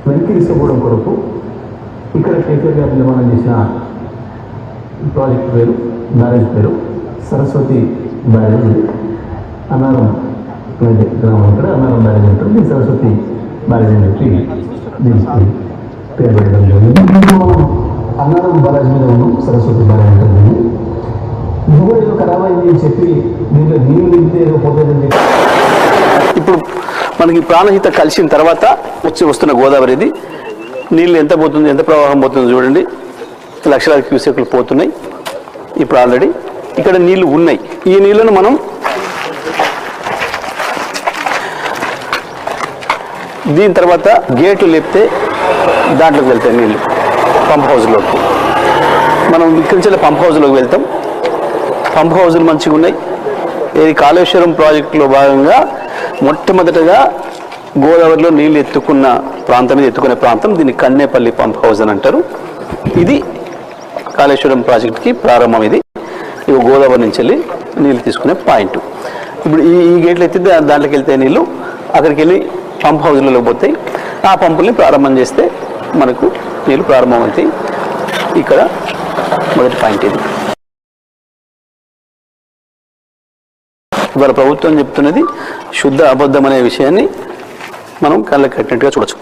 వెనక్కి తీసుకోవడం కొరకు ఇక్కడ కేసీఆర్ గారు నిర్మాణం చేసిన ప్రాజెక్ట్ పేరు బ్యారేజ్ పేరు సరస్వతి బ్యారేజ్. ఇది అన్నారం గ్రామం, ఇక్కడ అన్నారం బ్యారేజ్ అంటారు. దీన్ని సరస్వతి బ్యారేజ్ అని చెప్పి దీనికి పేరు పెట్టడం జరిగింది. మనం అన్నారం బ్యారేజ్ మీద ఉన్నాం, సరస్వతి బ్యారేజ్ అంటారు. దీన్ని ఇది కూడా ఏదో ఖరాబ్ అయింది అని చెప్పి దీంట్లో నీళ్ళు నింపితే ఏదో పోతుందని చెప్పి ఇప్పుడు మనకి ప్రాణహిత కలిసిన తర్వాత వస్తున్న గోదావరి ఇది. నీళ్ళు ఎంత పోతుంది, ఎంత ప్రవాహం పోతుందో చూడండి. లక్షలాది క్యూసెక్లు పోతున్నాయి. ఇప్పుడు ఆల్రెడీ ఇక్కడ నీళ్లు ఉన్నాయి. ఈ నీళ్లను మనం దీని తర్వాత గేట్లు లేపితే దాంట్లోకి వెళ్తాయి నీళ్ళు పంప్ హౌస్లోకి. మనం ఇక్కడి నుంచి పంప్ హౌస్లోకి వెళ్తాం. పంప్ హౌజులు మంచిగా ఉన్నాయి. ఇది కాళేశ్వరం ప్రాజెక్టులో భాగంగా మొట్టమొదటగా గోదావరిలో నీళ్ళు ఎత్తుకునే ప్రాంతం దీన్ని కన్నేపల్లి పంప్ హౌస్ అని అంటారు. ఇది కాళేశ్వరం ప్రాజెక్టుకి ప్రారంభం. ఇది గోదావరి నుంచి వెళ్ళి నీళ్ళు తీసుకునే పాయింట్. ఇప్పుడు ఈ గేట్లు ఎత్తితే దాంట్లోకి వెళ్తాయి నీళ్ళు, అక్కడికి వెళ్ళి పంప్ హౌజ్లలో పోతాయి. ఆ పంపుల్ని ప్రారంభం చేస్తే మనకు నీళ్ళు ప్రారంభం అవుతాయి. ఇక్కడ మొదటి పాయింట్ ఇది. ఇవాళ ప్రభుత్వం చెప్తున్నది శుద్ధ అబద్ధం అనే విషయాన్ని మనం కళ్ళకి కట్టినట్టుగా చూడొచ్చు.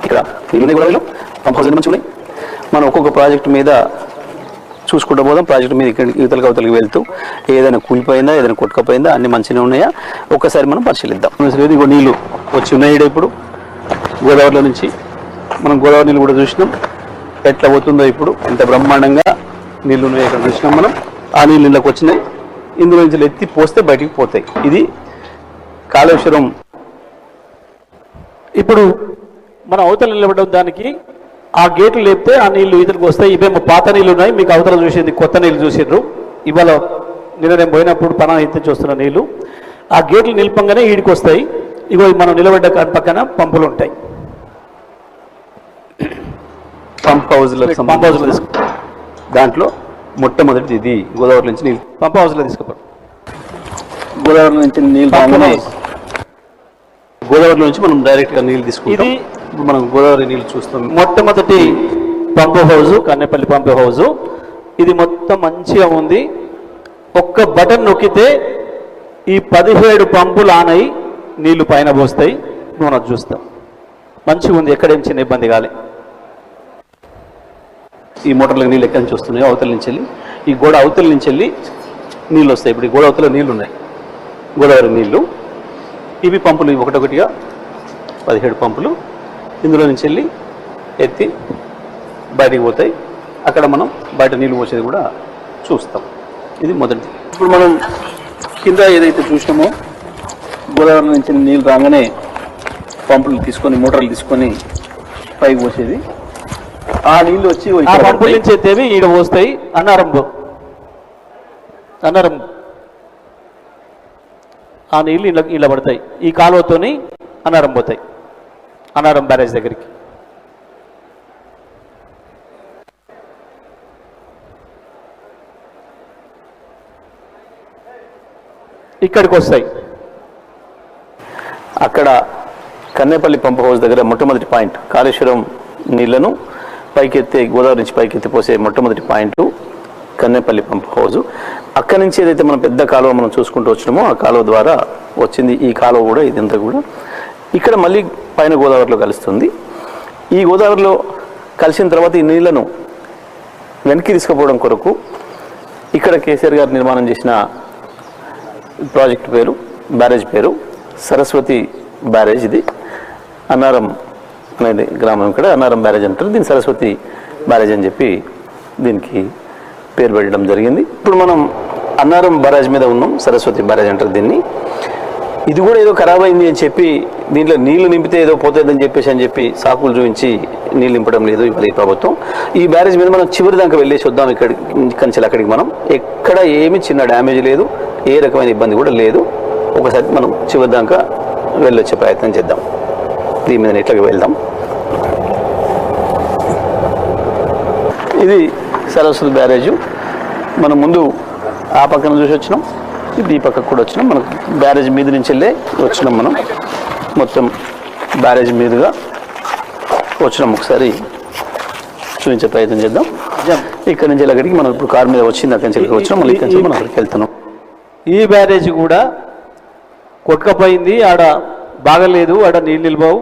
ఇక్కడ నీళ్ళు గొడవలు పంప్ హౌస్ మంచి ఉన్నాయి. మనం ఒక్కొక్క ప్రాజెక్టు మీద చూసుకుంటూ పోదాం. ప్రాజెక్టు మీద ఇక్కడ యువతలకు అవతలకి వెళ్తూ ఏదైనా కూలిపోయిందా, ఏదైనా కొట్టుకపోయిందా, అన్ని మంచిగా ఉన్నాయా ఒక్కసారి మనం పరిశీలిద్దాం. ఇదిగో నీళ్ళు వచ్చి ఉన్నాయి. ఇప్పుడు గోదావరిలో నుంచి మనం గోదావరి నీళ్ళు కూడా చూసినాం. ఎట్లా పోతుందో ఇప్పుడు ఎంత బ్రహ్మాండంగా నీళ్ళు ఉన్నాయి ఇక్కడ చూసినాం మనం. ఆ నీళ్ళు ఇళ్ళకి వచ్చినాయి. ఇందులో నుంచి ఎత్తి పోస్తే బయటికి పోతాయి. ఇది కాళేశ్వరం. ఇప్పుడు మనం అవతల నిలబడ్డ దానికి ఆ గేట్లు లేపితే ఆ నీళ్లు ఇతరికి వస్తాయి. ఇవేమో పాత నీళ్ళు ఉన్నాయి, మీకు అవతల చూసింది కొత్త నీళ్ళు చూసిండ్రు. ఇవాళ నిన్న నేను పోయినప్పుడు పనా ఎత్తి చూస్తున్న నీళ్లు ఆ గేట్లు నిలిపంగానే ఈడికి వస్తాయి. ఇగో మనం నిలబడ్డ పక్కన పంపులు ఉంటాయి. పంప్ హౌస్లో దాంట్లో మొట్టమొదటిది ఇది గోదావరి నుంచి నీళ్ళు పంప్ హౌస్లో తీసుకుపోయి గోదావరి నుంచి నీళ్ళు రాగానే గోదావరిలో నుంచి మనం డైరెక్ట్గా నీళ్ళు తీసుకుంటాం. మనం గోదావరి నీళ్ళు చూస్తాం. మొట్టమొదటి పంపు హౌజు కన్నేపల్లి పంపు హౌజు. ఇది మొత్తం మంచిగా ఉంది. ఒక్క బటన్ నొక్కితే ఈ 17 పంపులు ఆన్ అయి నీళ్లు పైన పోస్తాయి. మనం చూస్తాం. మంచిగా ఉంది, ఎక్కడేం చిన్న ఇబ్బంది కాలే. ఈ మోటార్లకు నీళ్ళు ఎక్కడి నుంచి వస్తున్నాయో అవతల నుంచి వెళ్ళి ఈ గోడ అవతల నుంచి వెళ్ళి నీళ్ళు వస్తాయి. ఇప్పుడు ఈ గోడ అవతల నీళ్ళు ఉన్నాయి, గోదావరి నీళ్ళు. ఇవి పంపులు ఒకటొకటిగా 17 పంపులు ఇందులో నుంచి వెళ్ళి ఎత్తి బయటికి పోతాయి. అక్కడ మనం బయట నీళ్ళు పోసేది కూడా చూస్తాం. ఇది మొదటిది. ఇప్పుడు మనం కింద ఏదైతే చూసినామో గోదావరి నుంచి నీళ్ళు రాగానే పంపులు తీసుకొని మోటార్లు తీసుకొని పైకి పోసేది. ఆ నీళ్ళు వచ్చి ఆ పంపుల నుంచి ఎత్తేవి ఈడ పోస్తాయి. అన్నారం ఆ నీళ్ళు ఇలా పడతాయి. ఈ కాలువతోని అన్నారం పోతాయి, అన్నారం బ్యారేజ్ దగ్గరికి. ఇక్కడికి వస్తాయి. అక్కడ కన్నేపల్లి పంప్ హౌస్ దగ్గర మొట్టమొదటి పాయింట్ కాళేశ్వరం నీళ్లను పైకెత్తే గోదావరి నుంచి పైకెత్తి పోసే మొట్టమొదటి పాయింట్ కన్నేపల్లి పంప్ హౌజు. అక్కడి నుంచి ఏదైతే మనం పెద్ద కాలువ మనం చూసుకుంటూ వచ్చినామో ఆ కాలువ ద్వారా వచ్చింది. ఈ కాలువ కూడా ఇదంతా కూడా ఇక్కడ మళ్ళీ పైన గోదావరిలో కలుస్తుంది. ఈ గోదావరిలో కలిసిన తర్వాత ఈ నీళ్లను వెనక్కి తీసుకుపోవడం కొరకు ఇక్కడ కేసీఆర్ గారు నిర్మాణం చేసిన ప్రాజెక్ట్ పేరు బ్యారేజ్ పేరు సరస్వతి బ్యారేజ్. ఇది అన్నారం అనేది గ్రామం, ఇక్కడ అన్నారం బ్యారేజ్ అంటారు. దీన్ని సరస్వతి బ్యారేజ్ అని చెప్పి దీనికి పేరు పెట్టడం జరిగింది. ఇప్పుడు మనం అన్నారం బ్యారేజ్ మీద ఉన్నాం, సరస్వతి బ్యారేజ్ అంటారు దీన్ని. ఇది కూడా ఏదో ఖరాబ్ అయింది అని చెప్పి దీంట్లో నీళ్లు నింపితే ఏదో పోతుందని చెప్పి సాకులు చూపించి నీళ్ళు నింపడం లేదు ఇవాళ ఈ ప్రభుత్వం. ఈ బ్యారేజ్ మీద మనం చివరి దాకా వెళ్ళేసి వద్దాం. ఇక్కడికి అక్కడికి మనం ఎక్కడ ఏమి చిన్న డ్యామేజ్ లేదు, ఏ రకమైన ఇబ్బంది కూడా లేదు. ఒకసారి మనం చివరి దాకా వెళ్ళొచ్చే ప్రయత్నం చేద్దాం. దీని మీద ఇట్లాగా వెళ్దాం. ఇది సరస్వతి బ్యారేజు. మనం ముందు ఆ పక్కన చూసి వచ్చినాం, ఇది ఈ పక్కకు కూడా వచ్చినాం. మనకు బ్యారేజ్ మీద నుంచి వెళ్ళే వచ్చినాం. మనం మొత్తం బ్యారేజ్ మీదుగా వచ్చినాం ఒకసారి చూపించే ప్రయత్నం చేద్దాం. ఇక్కడ నుంచి అక్కడికి మనం ఇప్పుడు కారు మీద వచ్చింది, అక్కడి నుంచి ఇక్కడికి వచ్చినాం, మళ్ళీ ఇక్కడి నుంచి మనం అక్కడికి వెళ్తున్నాం. ఈ బ్యారేజ్ కూడా కొట్టుకపోయింది, ఆడ బాగలేదు, ఆడ నీళ్ళు నిలబవు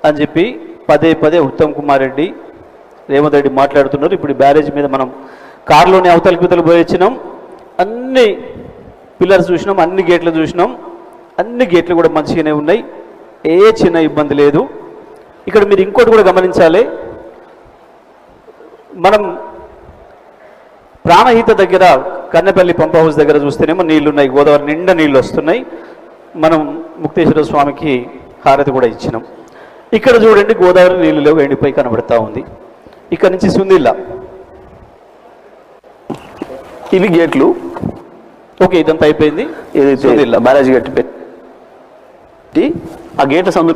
అని చెప్పి పదే ఉత్తమ్ కుమార్ రెడ్డి, రేవంత్ రెడ్డి మాట్లాడుతున్నారు. ఇప్పుడు బ్యారేజ్ మీద మనం కారులోని అవతలకి పోయి వచ్చినాం, అన్ని పిల్లర్స్ చూసినాం, అన్ని గేట్లు చూసినాం, అన్ని గేట్లు కూడా మంచిగానే ఉన్నాయి, ఏ చిన్న ఇబ్బంది లేదు. ఇక్కడ మీరు ఇంకోటి కూడా గమనించాలి, మనం ప్రాణహిత దగ్గర కన్నెపల్లి పంప్ హౌస్ దగ్గర చూస్తేనేమో నీళ్లు ఉన్నాయి, గోదావరి నిండా నీళ్ళు వస్తున్నాయి. మనం ముక్తేశ్వర స్వామికి హారతి కూడా ఇచ్చినాం. ఇక్కడ చూడండి గోదావరి నీళ్ళు లేవు, ఎండిపోయి కనబడతా ఉంది. ఇక్కడ నుంచి సుందిల్లా, ఇవి గేట్లు. ఓకే, ఇదంతా అయిపోయింది. ఏదైతే సుందిల్లా బ్యారేజ్ గట్టి పెట్టి ఆ గేట్ల సందు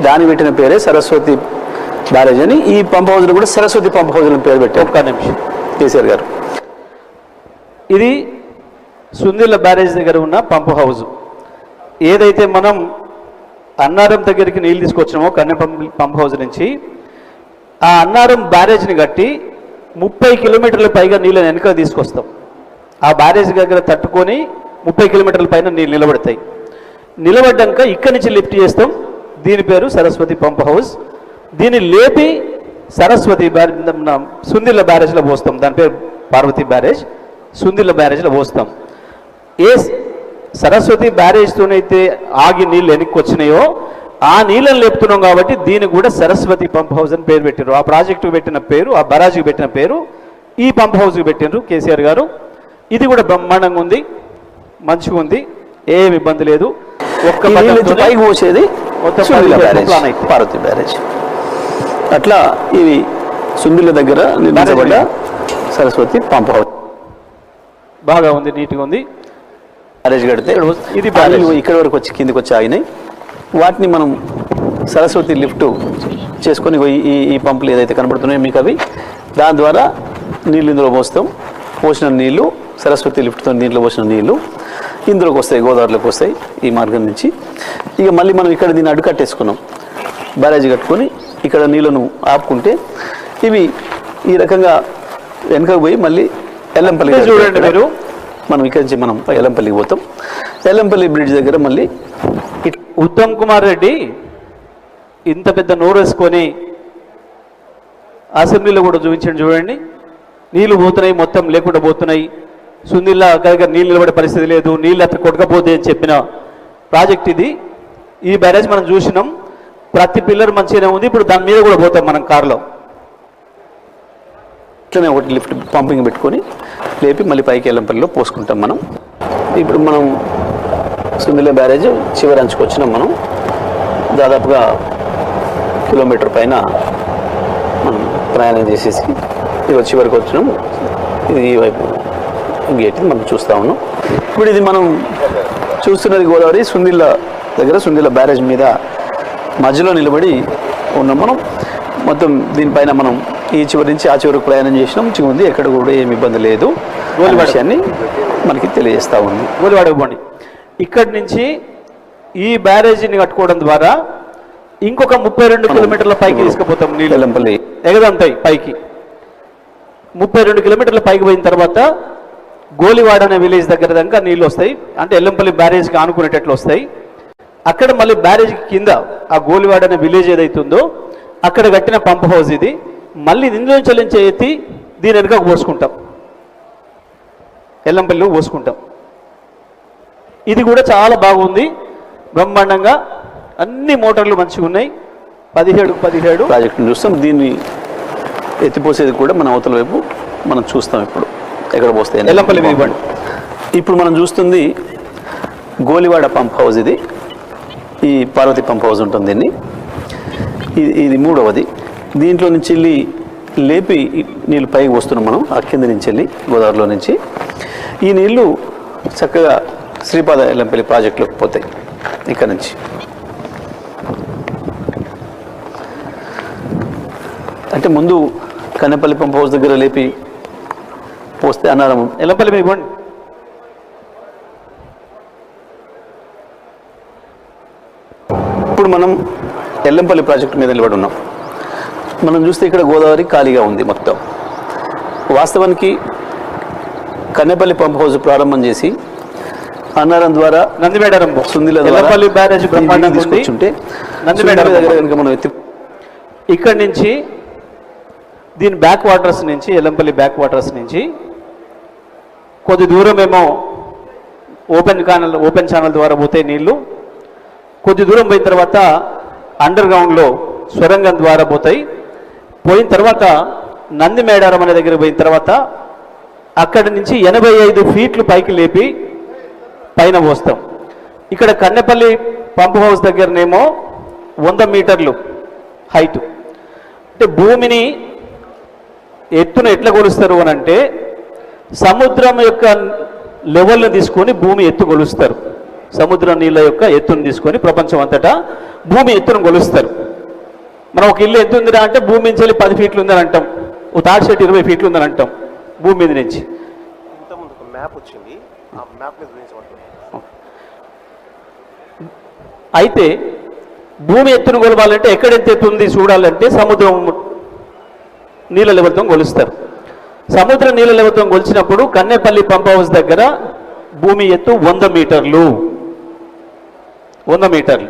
దాని పెట్టిన పేరే సరస్వతి బ్యారేజ్ అని, ఈ పంప్ హౌస్ కూడా సరస్వతి పంప్ హౌస్ అని పేరు పెట్టారు. ఒక్క నిమిషం కేసీఆర్ గారు. ఇది సుందిల్ల బ్యారేజ్ దగ్గర ఉన్న పంప్ హౌస్. ఏదైతే మనం అన్నారం దగ్గరికి నీళ్ళు తీసుకొచ్చినామో కన్నెపల్లి పంప్ హౌస్ నుంచి, ఆ అన్నారం బ్యారేజ్ని కట్టి 30 కిలోమీటర్ల పైగా నీళ్ళని వెనక తీసుకొస్తాం. ఆ బ్యారేజ్ దగ్గర తట్టుకొని 30 కిలోమీటర్ల పైన నీళ్ళు నిలబడతాయి. నిలబడ్డాక ఇక్కడి నుంచి లిఫ్ట్ చేస్తాం. దీని పేరు సరస్వతి పంప్ హౌస్. దీన్ని లేపి సరస్వతి సుందిల్ల బ్యారేజ్లో పోస్తాం. దాని పేరు పార్వతి బ్యారేజ్. సుందిల్ల బ్యారేజ్లో పోస్తాం. ఏ సరస్వతి బ్యారేజ్తోనైతే ఆగి నీళ్ళు వెనక్కి వచ్చినాయో ఆ నీళ్ళని లేపుతున్నాం కాబట్టి దీనికి కూడా సరస్వతి పంప్ హౌస్ అని పేరు పెట్టారు. ఆ ప్రాజెక్టుకు పెట్టిన పేరు, ఆ బరాజ్కి పెట్టిన పేరు ఈ పంప్ హౌస్కి పెట్టినారు కేసీఆర్ గారు. ఇది కూడా బ్రహ్మాండంగా ఉంది, మంచిగా ఉంది, ఏమి ఇబ్బంది లేదు. ఒక్క పైకి పోసేది పార్వతి బ్యారేజ్. అట్లా ఇవి సుందిల్ల దగ్గర నిర్మించబడ్డ సరస్వతి పంప్ హౌస్. బాగా ఉంది, నీట్గా ఉంది. బ్యారేజ్ కడితే ఇది ఇక్కడ వరకు వచ్చి కిందికి వచ్చి ఆగినాయి. వాటిని మనం సరస్వతి లిఫ్ట్ చేసుకొని ఈ పంపులు ఏదైతే కనబడుతున్నాయో మీకు అవి, దాని ద్వారా నీళ్ళు ఇందులో పోస్తాం. పోసిన నీళ్లు సరస్వతి లిఫ్ట్తో నీళ్ళు పోసిన నీళ్లు ఇందులోకి వస్తాయి, గోదావరిలోకి వస్తాయి ఈ మార్గం నుంచి. ఇక మళ్ళీ మనం ఇక్కడ దీన్ని అడ్డుకట్టేసుకున్నాం, బ్యారేజ్ కట్టుకొని ఇక్కడ నీళ్ళను ఆపుకుంటే ఇవి ఈ రకంగా వెనకకు పోయి మళ్ళీ ఎల్లంపల్లి చూడండి మీరు. మనం ఇక్కడి నుంచి మనం ఎల్లంపల్లికి పోతాం. ఎల్లంపల్లి బ్రిడ్జ్ దగ్గర మళ్ళీ ఉత్తమ్ కుమార్ రెడ్డి ఇంత పెద్ద నోరు వేసుకొని అసెంబ్లీలో కూడా చూపించండి. చూడండి, నీళ్లు పోతున్నాయి, మొత్తం లేకుండా పోతున్నాయి, సుందిల్లా దగ్గర నీళ్ళు నిలబడే పరిస్థితి లేదు, నీళ్ళు అట్లా కొట్టకపోతే అని చెప్పిన ప్రాజెక్ట్ ఇది. ఈ బ్యారేజ్ మనం చూసినాం, ప్రతి పిల్లర్ మంచిగానే ఉంది. ఇప్పుడు దాని మీద కూడా పోతాం మనం కారులో. ఇట్లనే ఒకటి లిఫ్ట్ పంపింగ్ పెట్టుకొని లేపి మళ్ళీ పైకి ఎల్లంపల్లిలో పోసుకుంటాం మనం. ఇప్పుడు మనం సుందిల్ల బ్యారేజ్ చివరి అంచుకు వచ్చినాం. మనం దాదాపుగా కిలోమీటర్ పైన మనం ప్రయాణం చేసేసి ఇక చివరికి వచ్చినాం. ఇది ఈ వైపు గేట్ మనం చూస్తూ ఉన్నాం. ఇప్పుడు ఇది మనం చూస్తున్నది గోదావరి సుందిల్ల దగ్గర, సుందిల్ల బ్యారేజ్ మీద మధ్యలో నిలబడి ఉన్నాం మనం. మొత్తం దీనిపైన మనం ఈ చివరి నుంచి ఆ చివరికి ప్రయాణం చేసినాం. మంచిగా ఉంది, ఎక్కడ కూడా ఏమి ఇబ్బంది లేదు. విషయాన్ని మనకి తెలియజేస్తూ ఉంది. గోలివాడకు ఇక్కడి నుంచి ఈ బ్యారేజీని కట్టుకోవడం ద్వారా ఇంకొక 32 కిలోమీటర్ల పైకి తీసుకుపోతాం. నీళ్ళు ఎల్లంపల్లి ఎగదంతాయి పైకి. 32 కిలోమీటర్ల పైకి పోయిన తర్వాత గోలివాడ అనే విలేజ్ దగ్గర దాకా నీళ్ళు వస్తాయి. అంటే ఎల్లంపల్లి బ్యారేజ్కి ఆనుకునేటట్లు వస్తాయి. అక్కడ మళ్ళీ బ్యారేజ్ కింద ఆ గోలివాడ అనే విలేజ్ ఏదైతుందో అక్కడ కట్టిన పంప్ హౌస్ ఇది. మళ్ళీ ఇందులో చెల్లించే ఎత్తి దీని వెనుకకు పోసుకుంటాం, ఎల్లంపల్లిలో పోసుకుంటాం. ఇది కూడా చాలా బాగుంది, బ్రహ్మాండంగా అన్ని మోటార్లు మంచిగా ఉన్నాయి. 17 ప్రాజెక్టును చూస్తాం. దీన్ని ఎత్తిపోసేది కూడా మన అవతల వైపు మనం చూస్తాం. ఇప్పుడు ఎక్కడ పోస్తాయి ఎల్లంపల్లి మీద. ఇప్పుడు మనం చూస్తుంది గోలివాడ పంప్ హౌస్. ఇది ఈ పార్వతి పంప్ హౌస్ ఉంటుంది. దీన్ని ఇది మూడవది. దీంట్లో నుంచి వెళ్ళి లేపి నీళ్ళు పైకి వస్తున్నాం మనం. ఆ కింద నుంచి వెళ్ళి గోదావరిలో నుంచి ఈ నీళ్లు చక్కగా శ్రీపాద ఎల్లంపల్లి ప్రాజెక్టులోకి పోతాయి. ఇక్కడ నుంచి అంటే ముందు కన్నెపల్లి పంప్ హౌస్ దగ్గర లేపి పోస్తే అన్నారం ఎల్లంపల్లి మీద ఇవ్వండి. ఇప్పుడు మనం ఎల్లంపల్లి ప్రాజెక్టు మీద నిలబడి ఉన్నాం. మనం చూస్తే ఇక్కడ గోదావరి ఖాళీగా ఉంది మొత్తం. వాస్తవానికి కన్నెపల్లి పంప్ హౌస్ ప్రారంభం చేసి అన్నారం ద్వారా నందిమేడారం సుందిల ఎల్లంపల్లి బ్యారేజ్ బ్రహ్మాండంగా ఉంది. తీసుకొచ్చుంటే నందిమేడారం దగ్గర కనుక మనం ఇక్కడి నుంచి దీని బ్యాక్ వాటర్స్ నుంచి ఎల్లంపల్లి బ్యాక్ వాటర్స్ నుంచి కొద్ది దూరం ఏమో ఓపెన్ ఛానల్ ద్వారా పోతే నీళ్లు, కొద్ది దూరం పోయిన తర్వాత అండర్ గ్రౌండ్లో సొరంగం ద్వారా పోతాయి. పోయిన తర్వాత నందిమేడారం అనే దగ్గర పోయిన తర్వాత అక్కడి నుంచి 85 ఫీట్లు పైకి లేపి పైన పోస్తాం. ఇక్కడ కన్నెపల్లి పంప్ హౌస్ దగ్గరనేమో 100 మీటర్లు హైట్. అంటే భూమిని ఎత్తున ఎట్లా కొలుస్తారు అని అంటే సముద్రం యొక్క లెవెల్ని తీసుకొని భూమి ఎత్తు కొలుస్తారు. సముద్రం నీళ్ళ యొక్క ఎత్తును తీసుకొని ప్రపంచం అంతటా భూమి ఎత్తును కొలుస్తారు. మనం ఒక ఇల్లు ఎంత ఉందిరా అంటే భూమి నుంచి వెళ్ళి 10 ఫీట్లు ఉందని అంటాం, ఓ తాటి చెట్టు 20 ఫీట్లు ఉందని అంటాం భూమి మీద నుంచి. ఇంతకుముందు ఒక మ్యాప్ వచ్చింది, ఆ మ్యాప్ మీద అయితే భూమి ఎత్తును కొలవాలంటే ఎక్కడ ఎంత ఎత్తు ఉంది చూడాలంటే సముద్రం నీళ్ళ లెవెల్తో కొలుస్తారు. సముద్ర నీళ్ళ లెవెల్తో కొలిచినప్పుడు కన్నెపల్లి పంప్ హౌస్ దగ్గర భూమి ఎత్తు 100 మీటర్లు. 100 మీటర్లు